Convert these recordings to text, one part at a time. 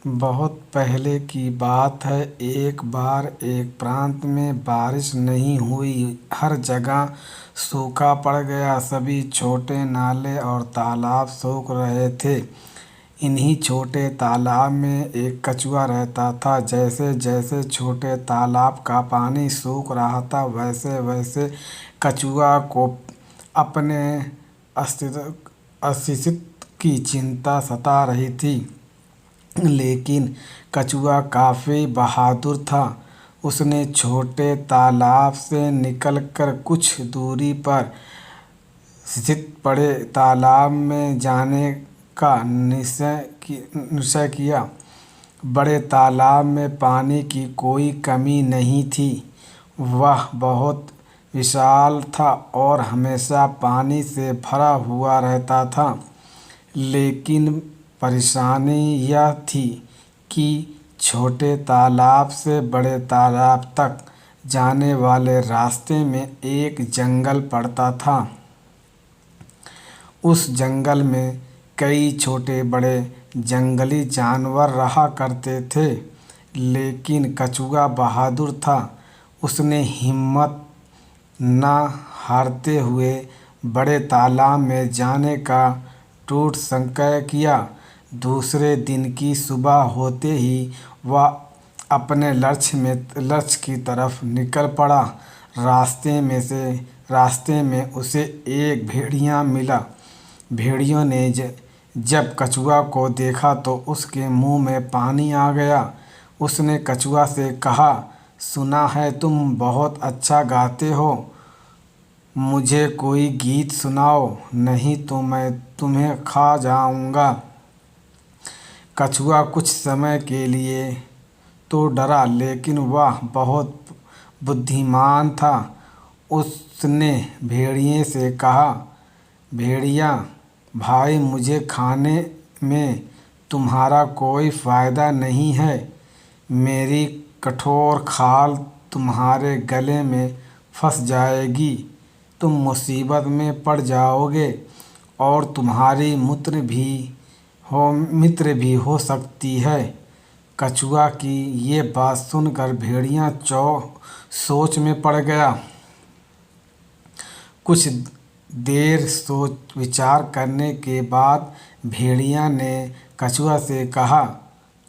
बहुत पहले की बात है। एक बार एक प्रांत में बारिश नहीं हुई। हर जगह सूखा पड़ गया। सभी छोटे नाले और तालाब सूख रहे थे। इन्हीं छोटे तालाब में एक कछुआ रहता था। जैसे जैसे छोटे तालाब का पानी सूख रहा था, वैसे वैसे कछुआ को अपने अस्तित्व की चिंता सता रही थी। लेकिन कछुआ काफ़ी बहादुर था। उसने छोटे तालाब से निकलकर कुछ दूरी पर स्थित बड़े तालाब में जाने का निश्चय किया। बड़े तालाब में पानी की कोई कमी नहीं थी। वह बहुत विशाल था और हमेशा पानी से भरा हुआ रहता था। लेकिन परेशानी यह थी कि छोटे तालाब से बड़े तालाब तक जाने वाले रास्ते में एक जंगल पड़ता था। उस जंगल में कई छोटे बड़े जंगली जानवर रहा करते थे। लेकिन कछुआ बहादुर था। उसने हिम्मत न हारते हुए बड़े तालाब में जाने का दृढ़ संकल्प किया। दूसरे दिन की सुबह होते ही वह अपने लक्ष्य की तरफ निकल पड़ा। रास्ते में उसे एक भेड़िया मिला। भेड़ियों ने जब कछुआ को देखा तो उसके मुंह में पानी आ गया। उसने कछुआ से कहा, सुना है तुम बहुत अच्छा गाते हो। मुझे कोई गीत सुनाओ, नहीं तो मैं तुम्हें खा जाऊंगा। कछुआ कुछ समय के लिए तो डरा, लेकिन वह बहुत बुद्धिमान था। उसने भेड़िए से कहा, भेड़िया भाई, मुझे खाने में तुम्हारा कोई फ़ायदा नहीं है। मेरी कठोर खाल तुम्हारे गले में फंस जाएगी। तुम मुसीबत में पड़ जाओगे और तुम्हारी मित्र भी हो सकती है। कछुआ की ये बात सुनकर भेड़िया सोच में पड़ गया। कुछ देर सोच विचार करने के बाद भेड़िया ने कछुआ से कहा,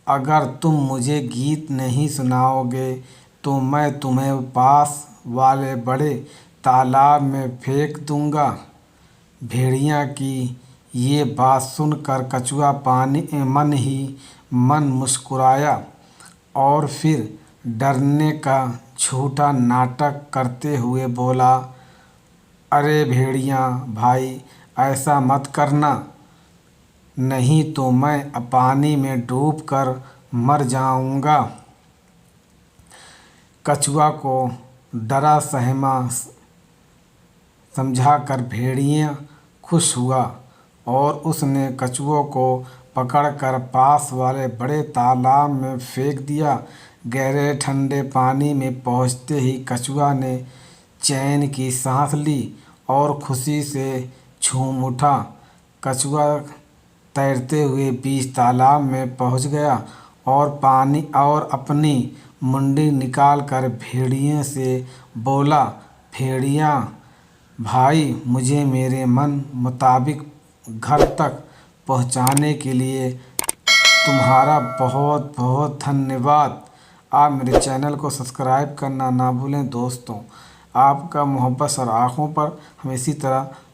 अगर तुम मुझे गीत नहीं सुनाओगे तो मैं तुम्हें पास वाले बड़े तालाब में फेंक दूंगा। भेड़िया की ये बात सुनकर कछुआ मन ही मन मुस्कुराया और फिर डरने का झूठा नाटक करते हुए बोला, अरे भेड़िया भाई, ऐसा मत करना, नहीं तो मैं पानी में डूबकर मर जाऊंगा। कछुआ को डरा सहमा समझाकर भेड़िया खुश हुआ और उसने कछुए को पकड़कर पास वाले बड़े तालाब में फेंक दिया। गहरे ठंडे पानी में पहुंचते ही कछुआ ने चैन की सांस ली और खुशी से झूम उठा। कछुआ तैरते हुए बीच तालाब में पहुंच गया और अपनी मुंडी निकालकर भेड़िए से बोला, भेड़िया भाई, मुझे मेरे मन मुताबिक घर तक पहुंचाने के लिए तुम्हारा बहुत बहुत धन्यवाद। आप मेरे चैनल को सब्सक्राइब करना ना भूलें दोस्तों। आपका मोहब्बत और आँखों पर हम इसी तरह